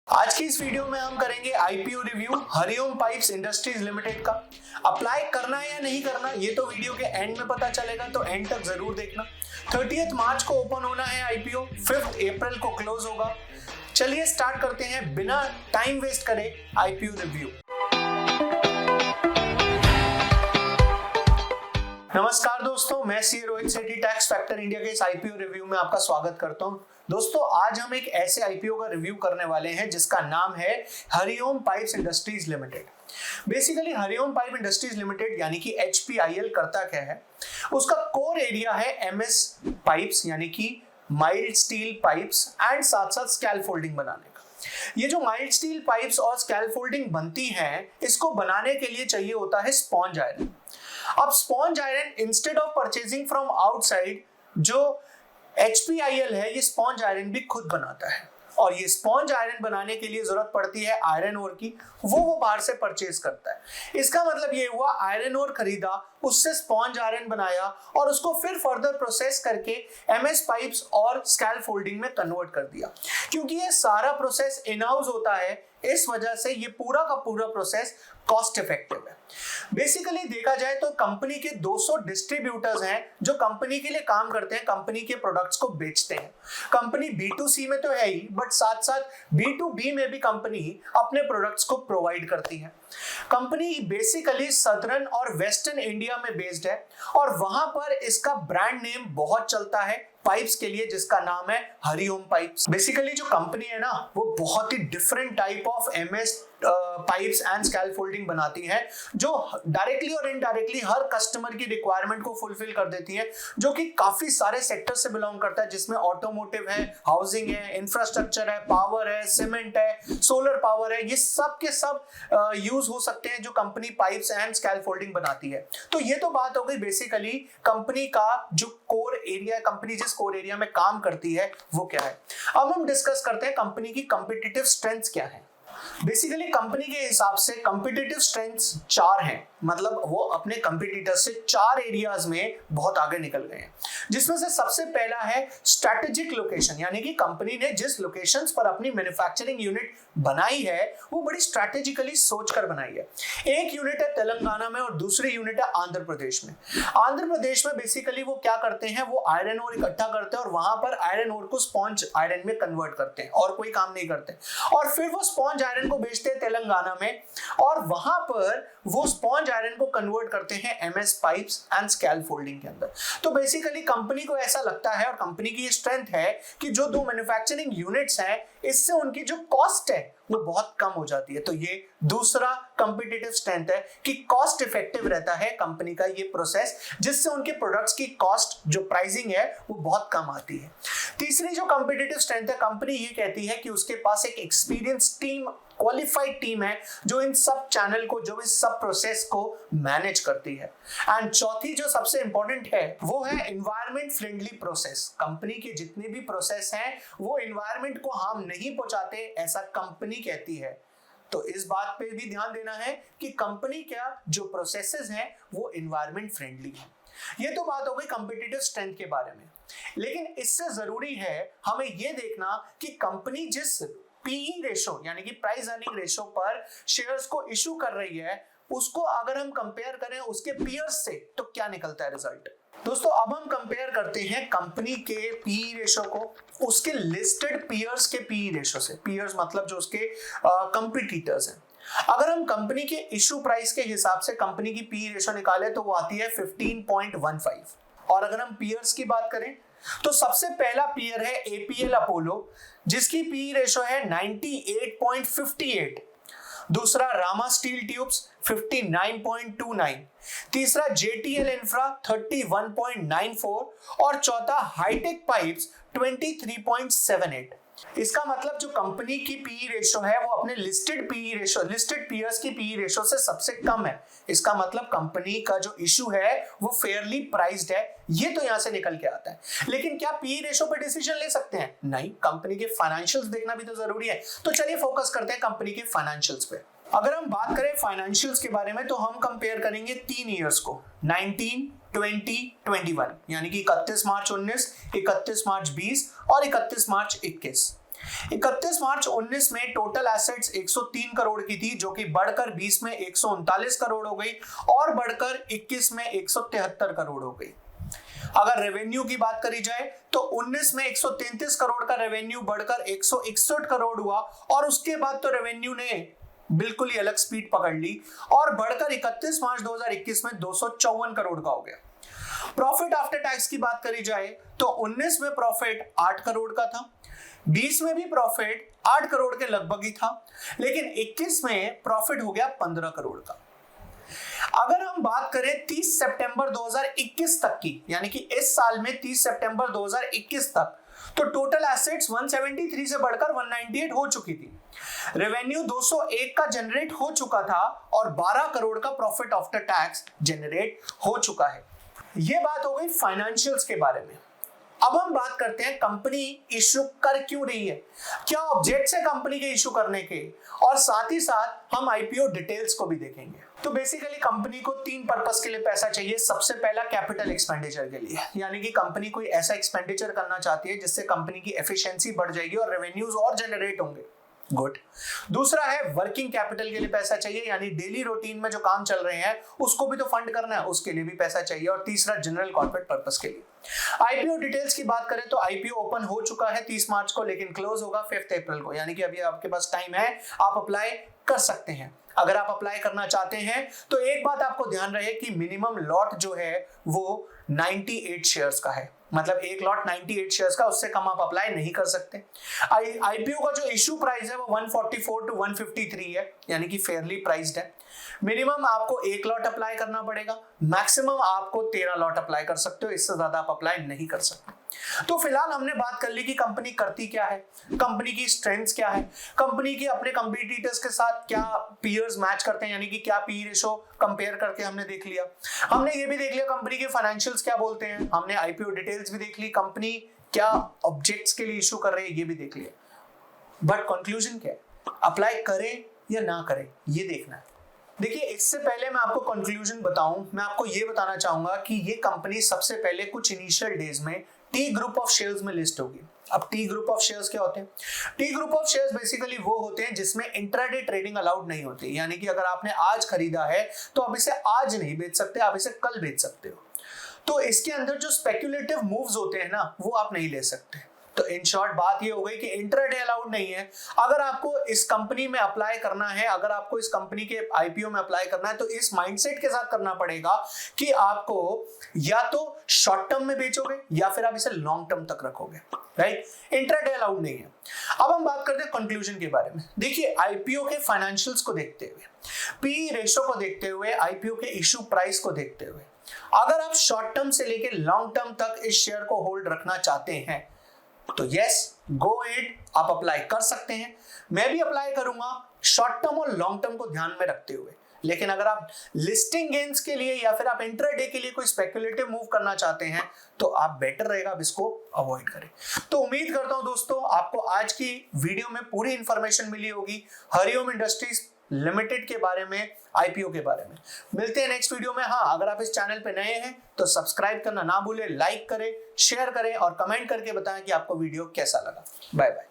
आज की इस वीडियो में हम करेंगे IPO review Hariom pipes industries limited का। अप्लाई करना है या नहीं करना ये तो वीडियो के एंड में पता चलेगा, तो एंड तक जरूर देखना। 30 मार्च को ओपन होना है आईपीओ, 5 अप्रैल को क्लोज होगा। चलिए स्टार्ट करते हैं बिना टाइम वेस्ट करे आईपीओ रिव्यू। नमस्कार दोस्तों, मैं सी रोहित सेठी टैक्स फैक्टर इंडिया के इस आईपीओ रिव्यू में आपका स्वागत करता हूं। दोस्तों आज हम एक ऐसे आईपीओ का रिव्यू करने वाले हैं जिसका नाम है Hariom pipes industries limited. Basically Hariom pipe industries limited यानी कि HPIL करता क्या है, उसका कोर एरिया है MS पाइप्स यानी कि माइल्ड स्टील पाइप्स एंड साथ साथ स्कैलफोल्डिंग बनाने का। ये जो माइल्ड स्टील पाइप्स और स्कैलफोल्डिंग बनती हैं, इसको बनाने के लिए चाहिए होता है स्पॉन्ज आयरन। अब sponge iron instead of purchasing from outside, जो HPIL है ये स्पॉन्ज आयरन भी खुद बनाता है और ये स्पॉन्ज आयरन बनाने के लिए जरूरत पड़ती है आयरन ओर की, वो बाहर से परचेज करता है। इसका मतलब ये हुआ आयरन ओर खरीदा, उससे स्पॉन्ज आयरन बनाया और उसको फिर फर्दर प्रोसेस करके MS पाइप्स और स्कैलफोल्डिंग में कन्वर्ट कर दिया। क्योंकि ये सारा प्रोसेस इन हाउस होता है, इस वजह से ये पूरा का पूरा प्रोसेस कॉस्ट इफेक्टिव है। बेसिकली देखा जाए तो कंपनी के 200 डिस्ट्रीब्यूटर्स हैं जो कंपनी के लिए काम करते हैं, कंपनी के प्रोडक्ट्स को बेचते हैं। कंपनी B2C में तो है ही, बट साथ साथ B2B में भी कंपनी अपने प्रोडक्ट्स को प्रोवाइड करती है। कंपनी बेसिकली सदर्न और वेस्टर्न इंडिया में बेस्ड है और वहां पर इसका ब्रांड नेम बहुत चलता है पाइप्स के लिए, जिसका नाम है हरिओम पाइप्स। बेसिकली जो कंपनी है ना, वो बहुत ही different type of MS pipes and scaffolding बनाती है, जो डायरेक्टली और इनडायरेक्टली हर कस्टमर की रिक्वायरमेंट को फुलफिल कर देती है, जो कि काफी सारे सेक्टर से बिलोंग करता है, जिसमें ऑटोमोटिव है, हाउसिंग है, इंफ्रास्ट्रक्चर है, पावर है, सीमेंट है, सोलर पावर है। ये सब के सब यूज हो सकते हैं जो कंपनी पाइप्स एंड स्कैलफोल्डिंग बनाती है। तो ये तो बात हो गई बेसिकली कंपनी का जो कोर एरिया, कंपनी जिस कोर एरिया में काम करती है वो क्या है। अब हम डिस्कस करते हैं कंपनी की कॉम्पिटिटिव स्ट्रेंथ्स क्या है। बेसिकली कंपनी के हिसाब से कॉम्पिटिटिव स्ट्रेंथ्स 4 हैं, मतलब वो अपने कंपटीटर से 4 एरियाज में बहुत आगे निकल गए हैं। जिसमें से सबसे पहला है स्ट्रैटेजिक लोकेशन, यानी कि कंपनी ने जिस लोकेशंस पर अपनी मैन्युफैक्चरिंग यूनिट बनाई है वो बड़ी स्ट्रैटेजिकली सोचकर बनाई है। एक यूनिट है तेलंगाना में और दूसरी यूनिट है आंध्र प्रदेश में। आंध्र प्रदेश में बेसिकली वो क्या करते हैं, वो आयरन ओर इकट्ठा करते हैं और वहां पर आयरन ओर को स्पॉन्ज आयरन में कन्वर्ट करते हैं और कोई काम नहीं करते, और फिर वो स्पॉन्ज आयरन को बेचते हैं तेलंगाना में और वहां पर वो स्पॉन्ज आयरन को कन्वर्ट करते हैं MS पाइप्स एंड स्कैलफोल्डिंग के अंदर। तो बेसिकली कंपनी को ऐसा लगता है और कंपनी की ये स्ट्रेंथ है कि जो 2 मैन्युफैक्चरिंग यूनिट्स हैं, इससे उनकी जो कॉस्ट है वो बहुत कम हो जाती है। तो ये दूसरा कॉम्पिटिटिव स्ट्रेंथ है कि कॉस्ट इफेक्टिव रहता है कंपनी का ये प्रोसेस, जिससे उनके प्रोडक्ट्स की कॉस्ट जो प्राइसिंग है वो बहुत कम आती है। तीसरी जो कॉम्पिटिटिव स्ट्रेंथ है, कंपनी ये कहती है कि उसके पास एक एक्सपीरियंस टीम, क्वालिफाइड टीम है जो इन सब चैनल को, जो इस सब प्रोसेस को मैनेज करती है। एंड चौथी जो सबसे इंपॉर्टेंट है वो है एनवायरनमेंट फ्रेंडली प्रोसेस। कंपनी के जितने भी प्रोसेस हैं वो एनवायरनमेंट को हार्म नहीं पहुंचाते, ऐसा कंपनी कहती है। तो इस बात पे भी ध्यान देना है कि कंपनी क्या जो प्रोसेसेस हैं वो एनवायरनमेंट फ्रेंडली है। ये तो बात हो गई कॉम्पिटिटिव स्ट्रेंथ के बारे में, लेकिन इससे जरूरी है हमें ये देखना कि कंपनी जिस PE रेशो यानी कि प्राइस अर्निंग रेशो पर शेयर्स को इशू कर रही है, उसको अगर हम कंपेयर करें उसके पीयर्स से तो क्या निकलता है रिजल्ट। दोस्तों अब हम कंपेयर करते हैं कंपनी के PE रेशो को उसके लिस्टेड पीयर्स के PE रेशो से। पीयर्स मतलब जो उसके कंपटीटर्स हैं। अगर हम कंपनी के इशू प्राइस के हिसाब से कंपनी की PE रेशो निकाले तो वो आती है 15.15, और अगर हम पीयर्स की बात करें तो सबसे पहला पीयर है APL अपोलो, जिसकी PE रेशो है 98.58, दूसरा रामा स्टील ट्यूब्स 59.29, तीसरा JTL इंफ्रा 31.94 और चौथा हाईटेक पाइप्स 23.78। इसका मतलब जो कंपनी की PE रेशो है वो अपने लिस्टेड पीयर्स की PE रेशो से सबसे कम है। इसका मतलब कंपनी का जो इशू है वो फेयरली प्राइस्ड है, ये तो यहां से निकल के आता है। लेकिन क्या PE रेशो पे डिसीजन ले सकते हैं? नहीं, कंपनी के फाइनेंशियल्स देखना भी तो जरूरी है। तो चलिए फोकस करते हैं कंपनी के फाइनेंशियल्स पे। अगर हम बात करें फाइनेंशियल्स के बारे में तो हम कंपेयर करेंगे 3 ईयर्स को, 19, 20, 21, यानी कि 31 मार्च 19, 31 मार्च 20 और 31 मार्च 21। 31 मार्च 19 में टोटल एसेट्स 103 करोड़ की थी, जो कि बढ़कर 20 में 139 करोड़ हो गई और बढ़कर 21 में 173 करोड़ हो गई। अगर रेवेन्यू की बात करी जाए तो 19 में 133 करोड़ का रेवेन्यू बढ़कर 161 करोड़ हुआ और उसके बाद तो रेवेन्यू ने बिल्कुल ही अलग स्पीड पकड़ ली और बढ़कर 31 मार्च 2021 में 254 करोड़ का हो गया। प्रॉफिट आफ्टर टैक्स की बात करी जाए तो 19 में प्रॉफिट 8 करोड़ का था, 20 में भी प्रॉफिट 8 करोड़ के लगभग ही था, लेकिन 21 में प्रॉफिट हो गया 15 करोड़ का। अगर हम बात करें 30 सितंबर 2021 तक की, यानी कि इस साल में 30 सितंबर 2021 तक, तो टोटल एसेट्स 173 से बढ़कर 198 हो चुकी थी। रेवेन्यू 201 का जनरेट हो चुका था और 12 करोड़ का प्रॉफिट आफ्टर टैक्स जनरेट हो चुका है। यह बात हो गई फाइनेंशियल्स के बारे में। अब हम बात करते हैं कंपनी इशू कर क्यों रही है, क्या ऑब्जेक्ट्स है कंपनी के इशू करने के, और साथ ही साथ हम आईपीओ डिटेल्स को भी देखेंगे। तो बेसिकली कंपनी को 3 पर्पस के लिए पैसा चाहिए। सबसे पहला कैपिटल एक्सपेंडिचर के लिए, यानी कि कंपनी कोई ऐसा एक्सपेंडिचर करना चाहती है जिससे कंपनी की एफिशिएंसी बढ़ जाएगी और रेवेन्यूज और जनरेट होंगे। गुड। दूसरा है वर्किंग कैपिटल के लिए पैसा चाहिए, यानी डेली रूटीन में जो काम चल रहे हैं उसको भी तो फंड करना है, उसके लिए भी पैसा चाहिए। और तीसरा जनरल कॉर्पोरेट पर्पस के लिए। आईपीओ डिटेल्स की बात करें तो आईपीओ ओपन हो चुका है 30 मार्च को, लेकिन क्लोज होगा 5 अप्रैल को, यानी कि अभी आपके पास टाइम है, आप अप्लाई कर सकते हैं। अगर आप अप्लाई करना चाहते हैं तो एक बात आपको ध्यान रहे कि मिनिमम लॉट जो है वो 98 शेयर्स का है, मतलब एक लॉट 98 शेयर्स का, उससे कम आप अप्लाई नहीं कर सकते। आईपीओ का जो इशू प्राइस है वो 144 टू 153 है, यानी कि फेयरली प्राइस्ड है। मिनिमम आपको एक लॉट अप्लाई करना पड़ेगा, मैक्सिमम आपको 13 लॉट अप्लाई कर सकते हो, इससे ज्यादा आप अप्लाई नहीं कर सकते। तो फिलहाल हमने बात कर ली कि कंपनी करती क्या है, कंपनी की स्ट्रेंथ्स क्या है, कंपनी की अपने कंपटीटर्स के साथ क्या पीयर्स मैच करते हैं, यानी कि क्या पी रेशो कंपेयर करके हमने देख लिया। हमने ये भी देख लिया कंपनी के फाइनेंशियल्स क्या बोलते हैं, हमने आईपीओ डिटेल्स भी देख ली, कंपनी क्या ऑब्जेक्ट्स के लिए इशू कर रही है ये भी देख लिया। बट कंक्लूजन क्या है, अप्लाई करें या ना करें ये देखना है। देखिए, इससे पहले मैं आपको कंक्लूजन बताऊं, मैं आपको ये बताना चाहूंगा कि ये कंपनी सबसे पहले कुछ इनिशियल डेज में टी ग्रुप ऑफ शेयर्स में लिस्ट होगी। अब टी ग्रुप ऑफ शेयर्स क्या होते हैं? T group of shares basically वो होते हैं जिसमें इंट्राडे ट्रेडिंग अलाउड नहीं होती, यानी कि अगर आपने आज खरीदा है तो आप इसे आज नहीं बेच सकते, आप इसे कल बेच सकते हो। तो इसके अंदर जो स्पेक्युलेटिव मूव्स होते हैं ना, वो आप नहीं ले सकते। तो इन शॉर्ट बात ये हो गई कि इंट्राडे अलाउड नहीं है। अगर आपको इस कंपनी में अप्लाई करना है, अगर आपको इस कंपनी के आईपीओ में अप्लाई करना है, तो इस माइंडसेट के साथ करना पड़ेगा कि आपको या तो शॉर्ट टर्म में बेचोगे या फिर आप इसे लॉन्ग टर्म तक रखोगे, राइट? इंट्राडे अलाउड नहीं है। अब हम बात करते हैं कंक्लूजन के बारे में। देखिए, आईपीओ के फाइनेंशियल्स को देखते हुए, पी रेशो को देखते हुए, आईपीओ के इशू प्राइस को देखते हुए, अगर आप शॉर्ट टर्म से लेकर लॉन्ग टर्म तक इस शेयर को होल्ड रखना चाहते हैं तो यस, गो इट, आप अप्लाई कर सकते हैं। मैं भी अप्लाई करूंगा शॉर्ट टर्म और लॉन्ग टर्म को ध्यान में रखते हुए। लेकिन अगर आप लिस्टिंग गेन्स के लिए या फिर आप इंट्राडे के लिए कोई स्पेक्युलेटिव मूव करना चाहते हैं तो आप बेटर रहेगा आप इसको अवॉइड करें। तो उम्मीद करता हूं दोस्तों आपको आज की वीडियो में पूरी इंफॉर्मेशन मिली होगी हरिओम इंडस्ट्रीज लिमिटेड के बारे में, आईपीओ के बारे में। मिलते हैं नेक्स्ट वीडियो में। हाँ, अगर आप इस चैनल पे नए हैं तो सब्सक्राइब करना ना भूलें, लाइक करें, शेयर करें और कमेंट करके बताएं कि आपको वीडियो कैसा लगा। Bye bye.